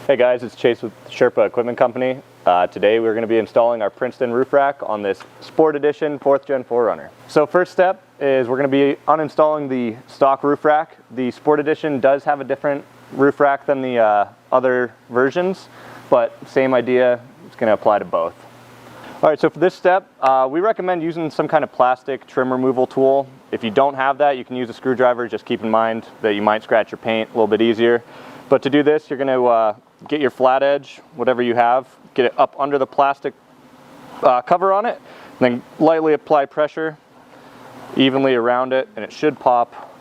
Hey guys, it's Chase with Sherpa Equipment Company. Today we're going to be installing our Princeton roof rack on this Sport Edition 4th Gen 4Runner. So first step is we're going to be uninstalling the stock roof rack. The Sport Edition does have a different roof rack than the other versions, but same idea, it's going to apply to both. Alright, so for this step, we recommend using some kind of plastic trim removal tool. If you don't have that, you can use a screwdriver. Just keep in mind that you might scratch your paint a little bit easier. But to do this, you're going to get your flat edge, whatever you have, get it up under the plastic cover on it, and then lightly apply pressure evenly around it, and it should pop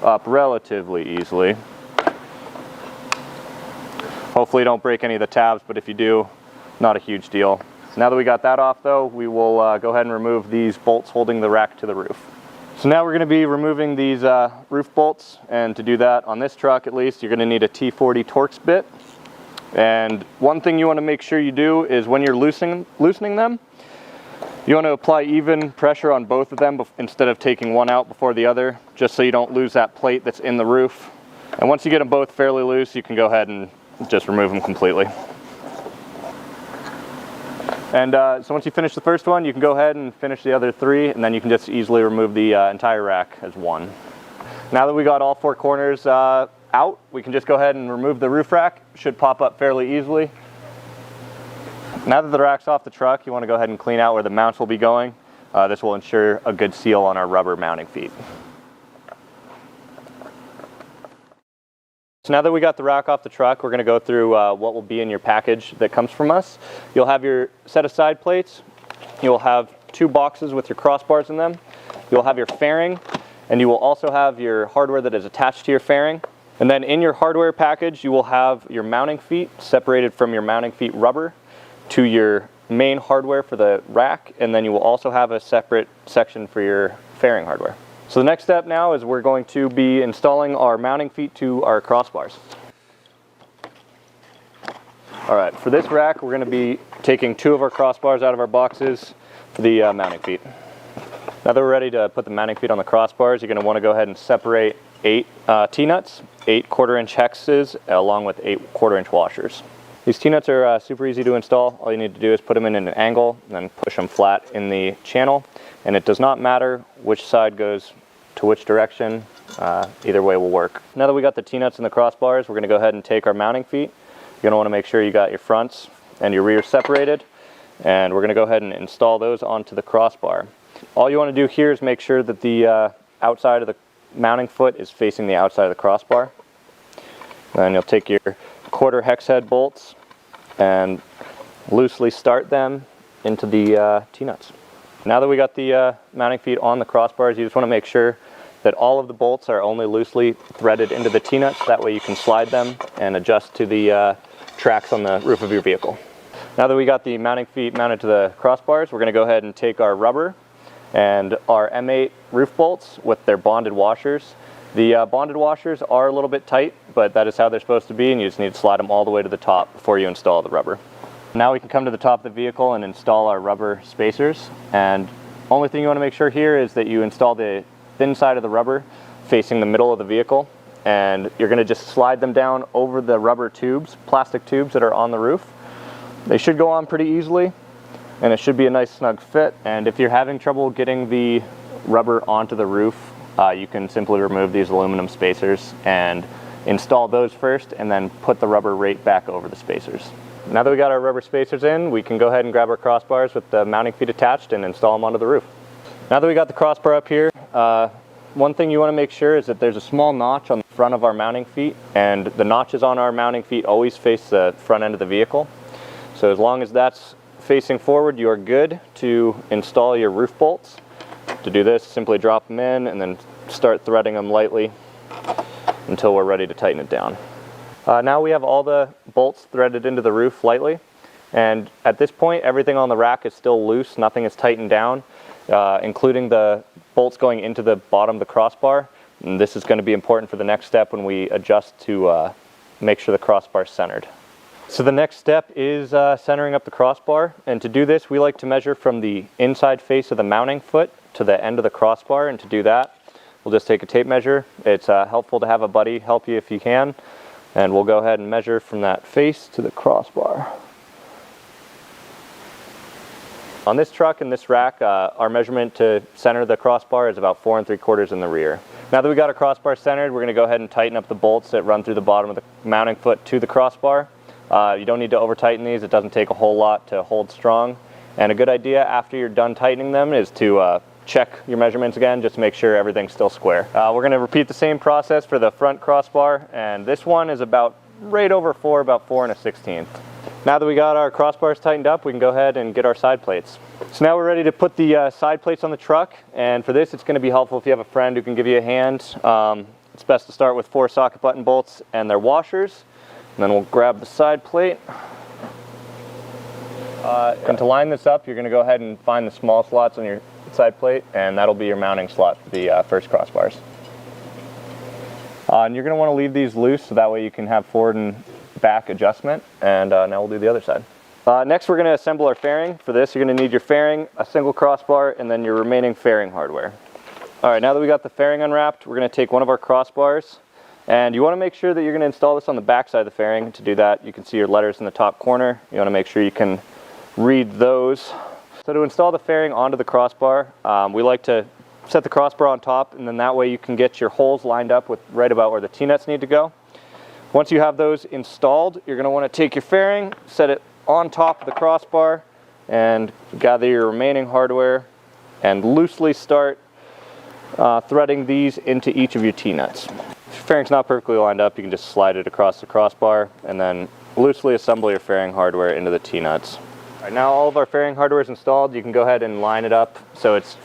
up relatively easily. Hopefully you don't break any of the tabs, but if you do, not a huge deal. Now that we got that off though, we will go ahead and remove these bolts holding the rack to the roof. So now we're going to be removing these roof bolts, and to do that on this truck at least, you're going to need a T40 Torx bit. And one thing you want to make sure you do is when you're loosening them, you want to apply even pressure on both of them instead of taking one out before the other, just so you don't lose that plate that's in the roof. And once you get them both fairly loose, you can go ahead and just remove them completely. And so once you finish the first one, you can go ahead and finish the other three, and then you can just easily remove the entire rack as one. Now that we got all four corners out, we can just go ahead and remove the roof rack. It should pop up fairly easily. Now that the rack's off the truck, you want to go ahead and clean out where the mounts will be going. This will ensure a good seal on our rubber mounting feet. So now that we got the rack off the truck, we're going to go through what will be in your package that comes from us. You'll have your set of side plates. You'll have two boxes with your crossbars in them. You'll have your fairing, and you will also have your hardware that is attached to your fairing. And then in your hardware package, you will have your mounting feet separated from your mounting feet rubber to your main hardware for the rack, and then you will also have a separate section for your fairing hardware. So the next step now is we're going to be installing our mounting feet to our crossbars. Alright, for this rack we're going to be taking two of our crossbars out of our boxes for the mounting feet. Now that we're ready to put the mounting feet on the crossbars, you're going to want to go ahead and separate 8 T-nuts, 8 1/4-inch hexes, along with 8 1/4-inch washers. These T-nuts are super easy to install. All you need to do is put them in an angle and then push them flat in the channel. And it does not matter which side goes to which direction, either way will work. Now that we got the T-nuts and the crossbars, we're going to go ahead and take our mounting feet. You're going to want to make sure you got your fronts and your rear separated, and we're going to go ahead and install those onto the crossbar. All you want to do here is make sure that the outside of the mounting foot is facing the outside of the crossbar. Then you'll take your 1/4 hex head bolts and loosely start them into the T-nuts. Now that we got the mounting feet on the crossbars, you just want to make sure that all of the bolts are only loosely threaded into the T-nuts. That way you can slide them and adjust to the tracks on the roof of your vehicle. Now that we got the mounting feet mounted to the crossbars, we're going to go ahead and take our rubber and our M8 roof bolts with their bonded washers. The bonded washers are a little bit tight, but that is how they're supposed to be, and you just need to slide them all the way to the top before you install the rubber. Now we can come to the top of the vehicle and install our rubber spacers. And only thing you want to make sure here is that you install the thin side of the rubber facing the middle of the vehicle, and you're going to just slide them down over the rubber tubes, plastic tubes that are on the roof. They should go on pretty easily, and it should be a nice snug fit. And if you're having trouble getting the rubber onto the roof, you can simply remove these aluminum spacers and install those first, and then put the rubber right back over the spacers. Now that we got our rubber spacers in, we can go ahead and grab our crossbars with the mounting feet attached and install them onto the roof. Now that we got the crossbar up here, one thing you want to make sure is that there's a small notch on the front of our mounting feet, and the notches on our mounting feet always face the front end of the vehicle. So as long as that's facing forward, you are good to install your roof bolts. To do this, simply drop them in and then start threading them lightly until we're ready to tighten it down. Now we have all the bolts threaded into the roof lightly, and at this point everything on the rack is still loose, nothing is tightened down, including the bolts going into the bottom of the crossbar. And this is going to be important for the next step when we adjust to make sure the crossbar is centered. So the next step is centering up the crossbar, and to do this we like to measure from the inside face of the mounting foot to the end of the crossbar, and to do that we'll just take a tape measure. It's helpful to have a buddy help you if you can. And we'll go ahead and measure from that face to the crossbar. On this truck and this rack, our measurement to center the crossbar is about 4 3/4 in the rear. Now that we got our crossbar centered, we're going to go ahead and tighten up the bolts that run through the bottom of the mounting foot to the crossbar. You don't need to over tighten these. It doesn't take a whole lot to hold strong. And a good idea after you're done tightening them is to check your measurements again, just to make sure everything's still square. We're going to repeat the same process for the front crossbar, and this one is about right over 4, about 4 1/16. Now that we got our crossbars tightened up, we can go ahead and get our side plates. So now we're ready to put the side plates on the truck, and for this it's going to be helpful if you have a friend who can give you a hand. It's best to start with 4 socket button bolts and their washers, and then we'll grab the side plate. And to line this up, you're going to go ahead and find the small slots on your side plate, and that'll be your mounting slot for the first crossbars. And you're going to want to leave these loose so that way you can have forward and back adjustment. And now we'll do the other side. Next we're going to assemble our fairing. For this you're going to need your fairing, a single crossbar, and then your remaining fairing hardware. Alright, now that we got the fairing unwrapped, we're going to take one of our crossbars, and you want to make sure that you're going to install this on the back side of the fairing. To do that, you can see your letters in the top corner. You want to make sure you can read those. So to install the fairing onto the crossbar, we like to set the crossbar on top, and then that way you can get your holes lined up with right about where the T-nuts need to go. Once you have those installed, you're going to want to take your fairing, set it on top of the crossbar, and gather your remaining hardware and loosely start threading these into each of your T-nuts. If your fairing's not perfectly lined up, you can just slide it across the crossbar and then loosely assemble your fairing hardware into the T-nuts. Alright, now all of our fairing hardware is installed. You can go ahead and line it up so it's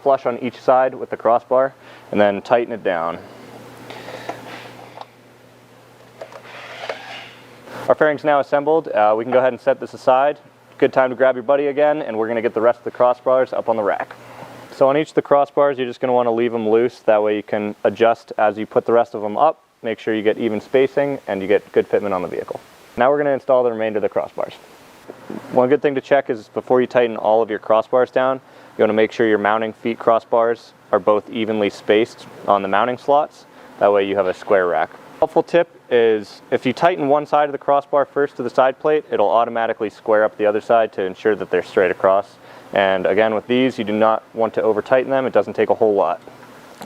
flush on each side with the crossbar, and then tighten it down. Our fairing's now assembled. We can go ahead and set this aside. Good time to grab your buddy again, and we're going to get the rest of the crossbars up on the rack. So on each of the crossbars, you're just going to want to leave them loose. That way you can adjust as you put the rest of them up. Make sure you get even spacing and you get good fitment on the vehicle. Now we're going to install the remainder of the crossbars. One good thing to check is before you tighten all of your crossbars down, you want to make sure your mounting feet crossbars are both evenly spaced on the mounting slots. That way you have a square rack. Helpful tip is if you tighten one side of the crossbar first to the side plate, it'll automatically square up the other side to ensure that they're straight across. And again, with these, you do not want to over tighten them. It doesn't take a whole lot.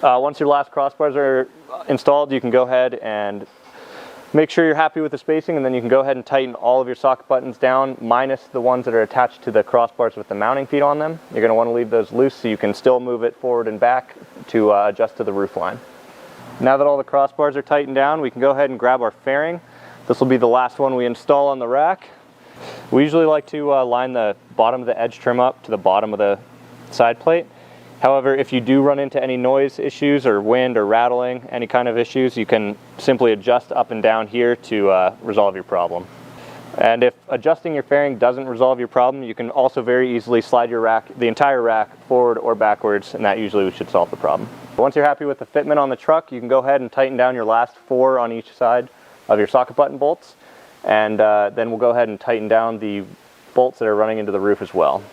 Once your last crossbars are installed, you can go ahead and make sure you're happy with the spacing, and then you can go ahead and tighten all of your socket buttons down, minus the ones that are attached to the crossbars with the mounting feet on them. You're going to want to leave those loose so you can still move it forward and back to adjust to the roof line. Now that all the crossbars are tightened down, we can go ahead and grab our fairing. This will be the last one we install on the rack. We usually like to line the bottom of the edge trim up to the bottom of the side plate. However, if you do run into any noise issues or wind or rattling, any kind of issues, you can simply adjust up and down here to resolve your problem. And if adjusting your fairing doesn't resolve your problem, you can also very easily slide your rack, the entire rack, forward or backwards, and that usually should solve the problem. Once you're happy with the fitment on the truck, you can go ahead and tighten down your last 4 on each side of your socket button bolts, and then we'll go ahead and tighten down the bolts that are running into the roof as well.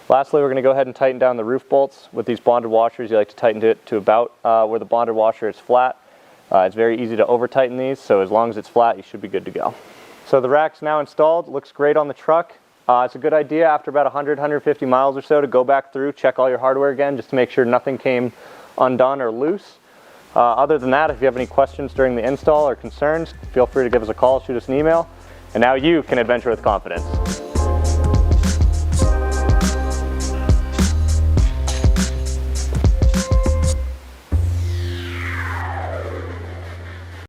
Lastly, we're going to go ahead and tighten down the roof bolts. With these bonded washers, you like to tighten it to about where the bonded washer is flat. It's very easy to over tighten these, so as long as it's flat, you should be good to go. So the rack's now installed. Looks great on the truck. It's a good idea after about 100-150 miles or so to go back through, check all your hardware again, just to make sure nothing came undone or loose. Other than that, if you have any questions during the install or concerns, feel free to give us a call, shoot us an email, and now you can adventure with confidence.